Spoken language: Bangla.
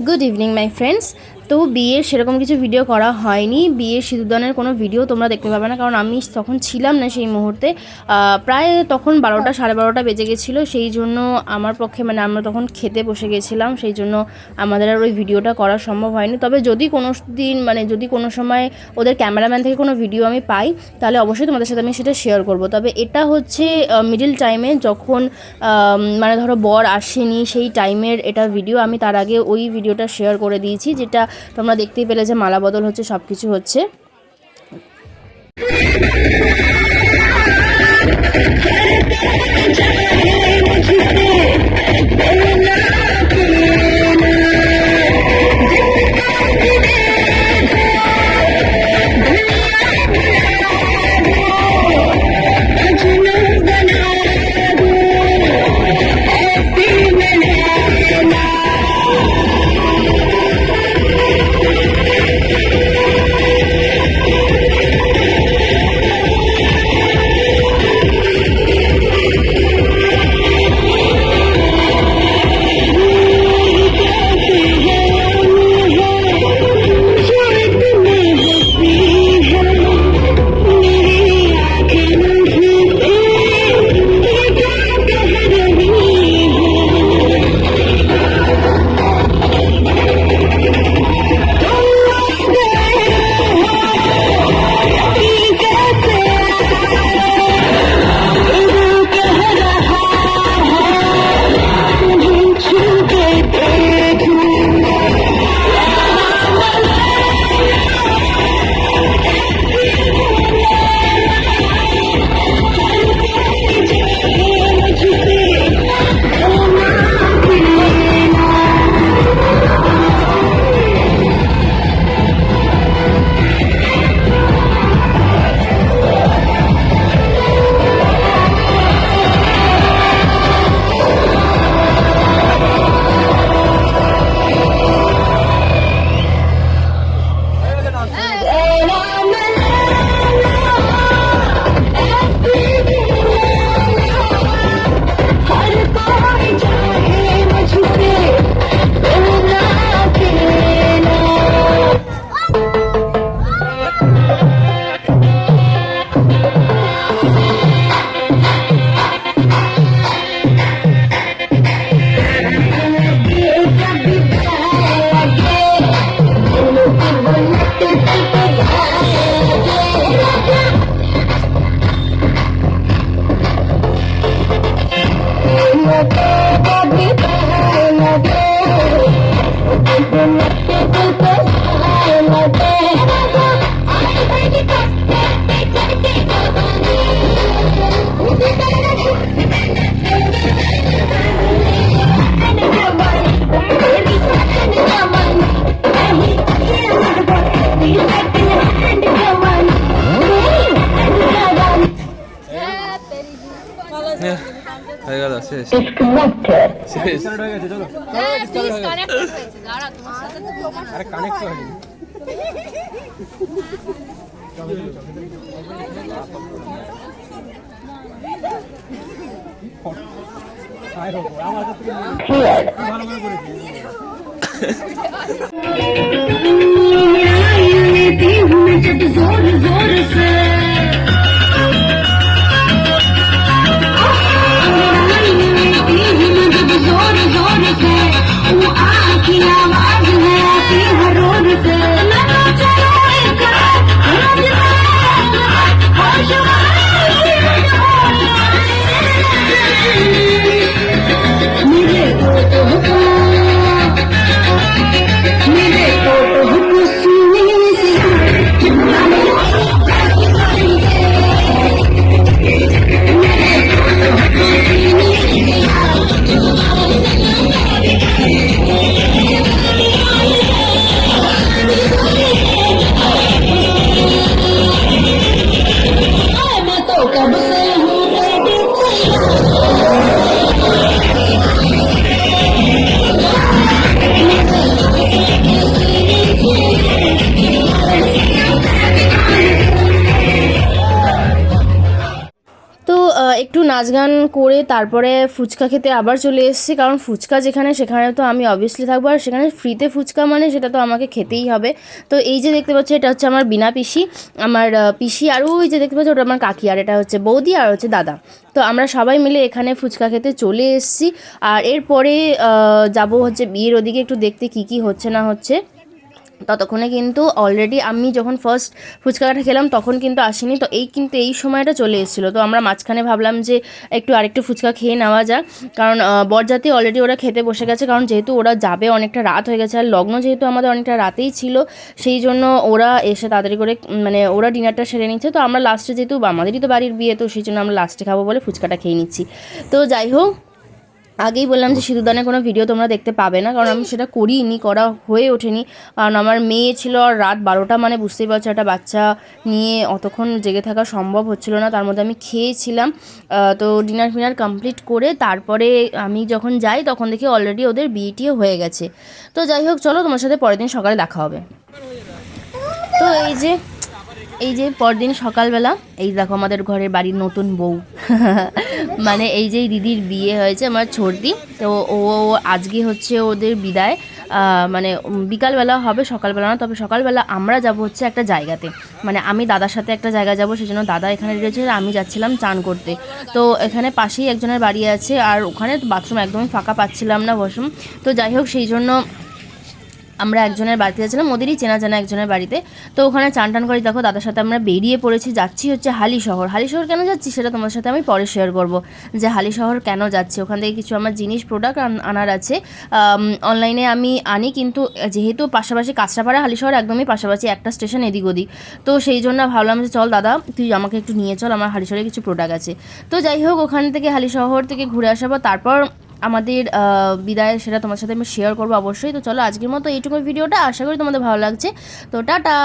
Good evening my friends. তো বিয়ের সেরকম কিছু ভিডিও করা হয়নি, বিয়ের সিঁদুরদানের কোনো ভিডিও তোমরা দেখতে পাবে না, কারণ আমি তখন ছিলাম না সেই মুহূর্তে। প্রায় তখন 12টা 12:30 বেজে গেছিলো, সেই জন্য আমার পক্ষে মানে আমরা তখন খেতে বসে গেছিলাম, সেই জন্য আমাদের আর ওই ভিডিওটা করা সম্ভব হয়নি। তবে যদি কোনো দিন মানে যদি কোনো সময় ওদের ক্যামেরাম্যান থেকে কোনো ভিডিও আমি পাই, তাহলে অবশ্যই তোমাদের সাথে আমি সেটা শেয়ার করব। তবে এটা হচ্ছে মিডল টাইমে, যখন মানে ধরো বর আসেনি সেই টাইমের এটা ভিডিও। আমি তার আগে ওই ভিডিওটা শেয়ার করে দিয়েছি, যেটা তোমরা দেখতেই পেলে যে মালা বদল হচ্ছে, সব কিছু হচ্ছে। নাচ গান করে তারপরে ফুচকা খেতে আবার চলে এসেছি, কারণ ফুচকা যেখানে সেখানে তো আমি অবভিয়াসলি থাকবো, আর সেখানে ফ্রিতে ফুচকা মানে সেটা তো আমাকে খেতেই হবে। তো এই যে দেখতে পাচ্ছ এটা হচ্ছে আমার বিনা পিসি, আমার পিসি, আর ওই যে দেখতে পাচ্ছ ওটা আমার কাকি, আর এটা হচ্ছে বৌদি, আর হচ্ছে দাদা। তো আমরা সবাই মিলে এখানে ফুচকা খেতে চলে এসেছি। আর এরপরে যাব হচ্ছে বিয়ের ওদিকে একটু দেখতে কি কি হচ্ছে না হচ্ছে। ততক্ষণে কিন্তু অলরেডি আমি যখন ফার্স্ট ফুচকাটা খেলাম তখন কিন্তু আসিনি, তো এই সময়টা চলে এসেছিলো। তো আমরা মাঝখানে ভাবলাম যে আরেকটু ফুচকা খেয়ে নেওয়া যাক, কারণ বরযাত্রী অলরেডি ওরা খেতে বসে গেছে, কারণ যেহেতু ওরা যাবে অনেকটা রাত হয়ে গেছে, আর লগ্ন যেহেতু আমাদের অনেকটা রাতেই ছিল, সেই জন্য ওরা এসে তাড়াতাড়ি করে মানে ওরা ডিনারটা সেরে নিচ্ছে। তো আমরা লাস্টে যেহেতু আমাদেরই তো বাড়ির বিয়ে, তো সেই জন্য আমরা লাস্টে খাবো বলে ফুচকাটা খেয়ে নিচ্ছি। তো যাই হোক, আগেই বললাম যে সিঁদুরদানের কোনো ভিডিও তোমরা দেখতে পাবে না, কারণ আমি সেটা করিনি, করা হয়ে ওঠেনি, কারণ আমার মেয়ে ছিল, আর রাত 12টা মানে বুঝতেই পারছো একটা বাচ্চা নিয়ে অতক্ষণ জেগে থাকা সম্ভব হচ্ছিল না। তার মধ্যে আমি খেয়েছিলাম। তো ডিনার কমপ্লিট করে তারপরে আমি যখন যাই তখন দেখি অলরেডি ওদের বিয়েটিও হয়ে গেছে। তো যাই হোক, চলো তোমার সাথে পরের দিন সকালে দেখা হবে। তো এই যে পরদিন সকালবেলা এই দেখো আমাদের ঘরের বাড়ির নতুন বউ মানে এই যে দিদির বিয়ে হয়েছে আমার ছোটদি। তো ও আজকে হচ্ছে ওদের বিদায়, মানে বিকালবেলা হবে, সকালবেলা না। তবে সকালবেলা আমরা যাব হচ্ছে একটা জায়গাতে, মানে আমি দাদার সাথে একটা জায়গা যাব, সেই জন্য দাদা এখানে রয়েছে, আমি যাচ্ছিলাম চান করতে। তো এখানে পাশেই একজনের বাড়ি আছে, আর ওখানে বাথরুম একদমই ফাঁকা পাচ্ছিলাম না ওয়াশরুম। তো যাই হোক, সেই জন্য আমরা একজনের বাড়িতে যাচ্ছিলাম, ওদেরই চেনা জানা একজনের বাড়িতে। তো ওখানে চান টান করে দেখো দাদার সাথে আমরা বেরিয়ে পড়েছি, যাচ্ছি হচ্ছে হালিশহর। হালিশহর কেন যাচ্ছি সেটা তোমাদের সাথে আমি পরে শেয়ার করব, যে হালিশহর কেন যাচ্ছি। ওখান থেকে কিছু আমার জিনিস প্রোডাক্ট আনার আছে, অনলাইনে আমি আনি, কিন্তু যেহেতু পাশাপাশি কাঁচরাপাড়া হালিশহর একদমই পাশাপাশি, একটা স্টেশন এদিক ওদিক, তো সেই জন্য ভাবলাম যে চল দাদা তুই আমাকে একটু নিয়ে চল, আমার হালিশহরে কিছু প্রোডাক্ট আছে। তো যাই হোক, ওখান থেকে হালিশহর থেকে ঘুরে আসার পর তারপর আমাদের বিদায়, সেটা তোমার সাথে আমি শেয়ার করবো অবশ্যই। তো চলো আজকের মতো এইটুকু ভিডিওটা, আশা করি তোমাদের ভালো লাগছে। তো টাটা।